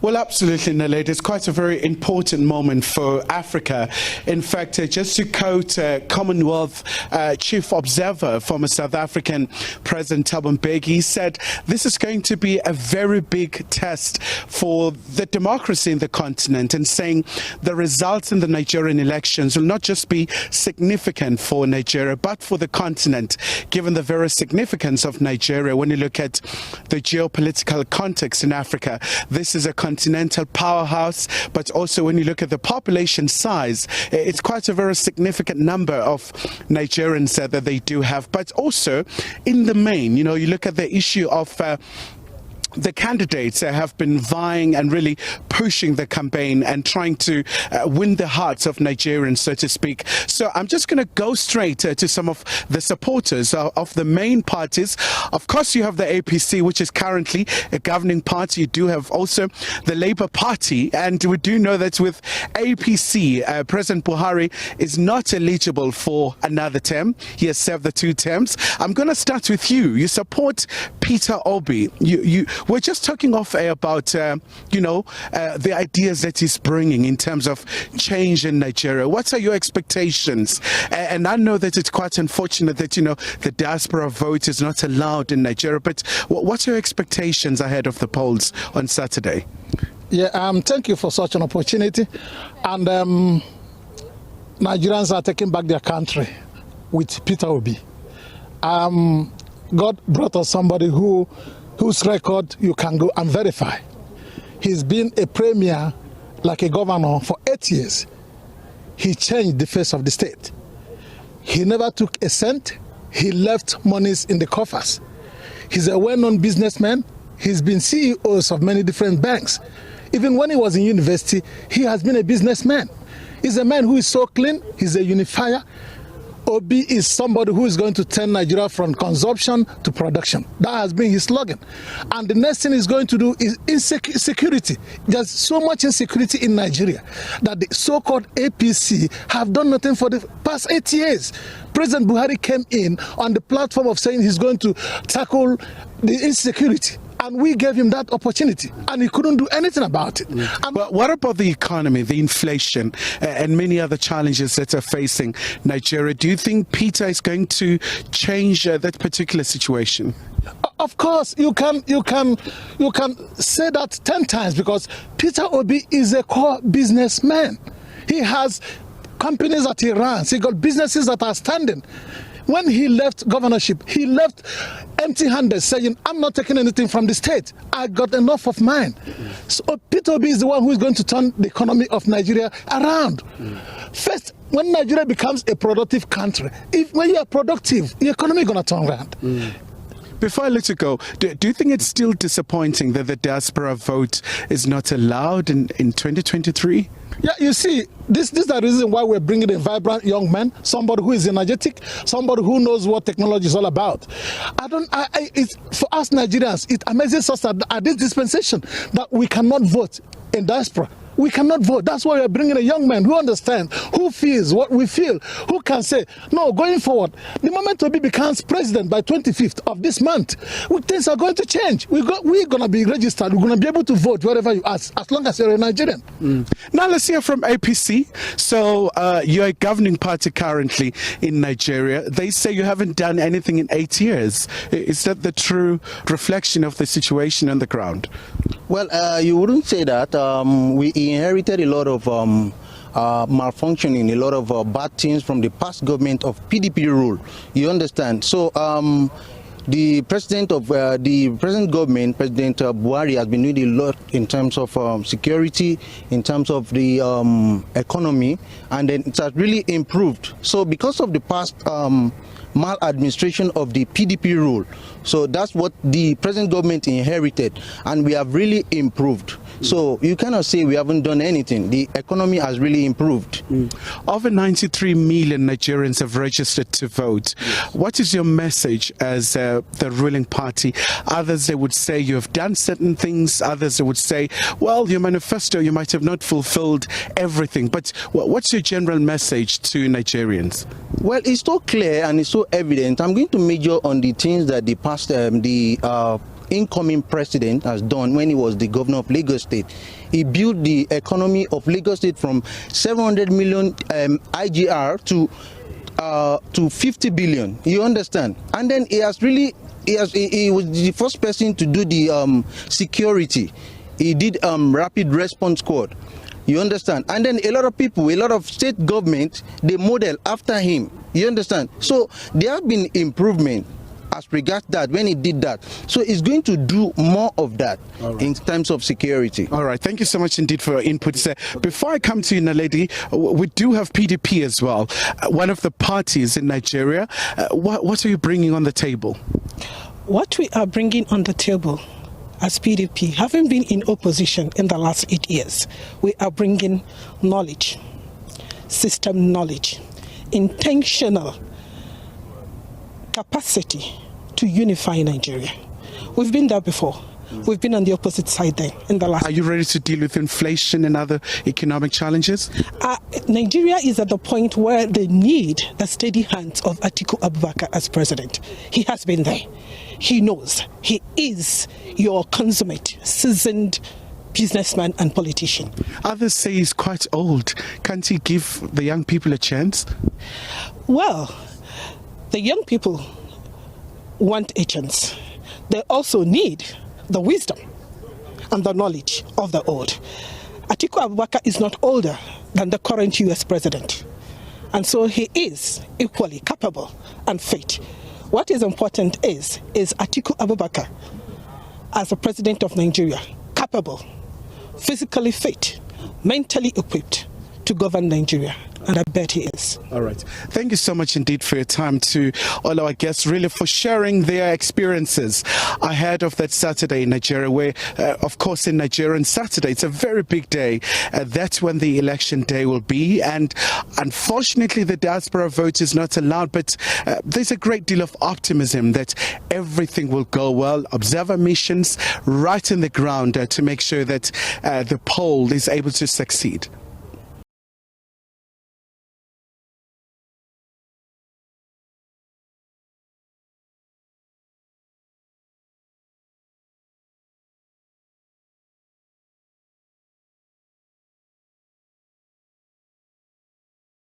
Well, absolutely, Naledi. It's quite a very important moment for Africa. In fact, just to quote Commonwealth Chief Observer, former South African President Thabo Mbeki, he said, this is going to be a very big test for the democracy in the continent, and saying the results in the Nigerian elections will not just be significant for Nigeria, but for the continent, given the very significance of Nigeria. When you look at the geopolitical context in Africa, this is a continental powerhouse, but also when you look at the population size, it's quite a very significant number of Nigerians that they do have. But also in the main, you look at the issue of the candidates have been vying and really pushing the campaign and trying to win the hearts of Nigerians, so to speak. So I'm just going to go straight to some of the supporters of the main parties. Of course, you have the APC, which is currently a governing party. You do have also the Labour Party, and we do know that with APC, President Buhari is not eligible for another term. He has served the 2 terms. I'm going to start with you. You support Peter Obi. We're just talking off air about, the ideas that he's bringing in terms of change in Nigeria. What are your expectations? And I know that it's quite unfortunate that, the diaspora vote is not allowed in Nigeria, but what are your expectations ahead of the polls on Saturday? Yeah, thank you for such an opportunity. And Nigerians are taking back their country with Peter Obi. God brought us somebody whose record you can go and verify. He's been a premier, like a governor, for 8 years. He changed the face of the state. He never took a cent. He left monies in the coffers. He's a well-known businessman. He's been CEOs of many different banks. Even when he was in university, he has been a businessman. He's a man who is so clean. He's a unifier. Obi is somebody who is going to turn Nigeria from consumption to production. That has been his slogan. And the next thing he's going to do is insecurity. There's so much insecurity in Nigeria that the so-called APC have done nothing for the past 8 years. President Buhari came in on the platform of saying he's going to tackle the insecurity. And we gave him that opportunity, and he couldn't do anything about it. But what about the economy, the inflation, and many other challenges that are facing Nigeria? Do you think Peter is going to change that particular situation? Of course, you can say that 10 times, because Peter Obi is a core businessman. He has companies that he runs. He got businesses that are standing. When he left governorship, he left empty-handed, saying, I'm not taking anything from the state. I got enough of mine. So Peter Obi is the one who is going to turn the economy of Nigeria around. First, when Nigeria becomes a productive country, when you are productive, the economy is going to turn around. Before I let you go, do you think it's still disappointing that the diaspora vote is not allowed in 2023? Yeah, you see, this is the reason why we're bringing a vibrant young man, somebody who is energetic, somebody who knows what technology is all about. It's, for us Nigerians, it amazes us at this dispensation that we cannot vote in diaspora. We cannot vote. That's why we're bringing a young man who understands, who feels what we feel, who can say, no, going forward, the moment Obi becomes president by 25th of this month, things are going to change. We're going to be registered. We're going to be able to vote wherever you ask, as long as you're a Nigerian. Now let's hear from APC. So you're a governing party currently in Nigeria. They say you haven't done anything in 8 years. Is that the true reflection of the situation on the ground? Well, you wouldn't say that. We inherited a lot of malfunctioning, a lot of bad things from the past government of PDP rule. You understand? So the president of the present government, President Buhari, has been doing a lot in terms of security, in terms of the economy, and then it has really improved. So because of the past maladministration of the PDP rule, so that's what the present government inherited, and we have really improved. So you cannot say we haven't done anything. The economy has really improved. Over 93 million Nigerians have registered to vote. What is your message as the ruling party? Others, they would say you have done certain things. Others, they would say, well, your manifesto, you might have not fulfilled everything. But what's your general message to Nigerians? Well, it's so clear and it's so evident. I'm going to major on the things that the past incoming president has done when he was the governor of Lagos State. He built the economy of Lagos State from 700 million IGR to 50 billion. You understand? And then he was the first person to do the security. He did rapid response squad. You understand? And then a lot of people, a lot of state government, they model after him. You understand? So there have been improvement as regards that when he did that. So he's going to do more of that in terms of security. All right. Thank you so much indeed for your input, sir. Before I come to you, Naledi, we do have PDP as well, one of the parties in Nigeria. What are you bringing on the table? What we are bringing on the table as PDP, having been in opposition in the last 8 years, we are bringing knowledge, system knowledge, intentional capacity to unify Nigeria. We've been there before. We've been on the opposite side then in the last. Are you ready to deal with inflation and other economic challenges? Nigeria is at the point where they need the steady hands of Atiku Abubakar as president. He has been there. He knows. He is your consummate, seasoned businessman and politician. Others say he's quite old. Can't he give the young people a chance? Well, the young people want a chance. They also need the wisdom and the knowledge of the old. Atiku Abubakar is not older than the current US president. And so he is equally capable and fit. What is important is Atiku Abubakar, as the president of Nigeria, capable, physically fit, mentally equipped to govern Nigeria. And I bet he is. All right. Thank you so much indeed for your time, to all our guests, really, for sharing their experiences ahead of that Saturday in Nigeria, where, of course, in Nigeria on Saturday, it's a very big day. That's when the election day will be. And unfortunately, the diaspora vote is not allowed. But there's a great deal of optimism that everything will go well. Observer missions right in the ground to make sure that the poll is able to succeed.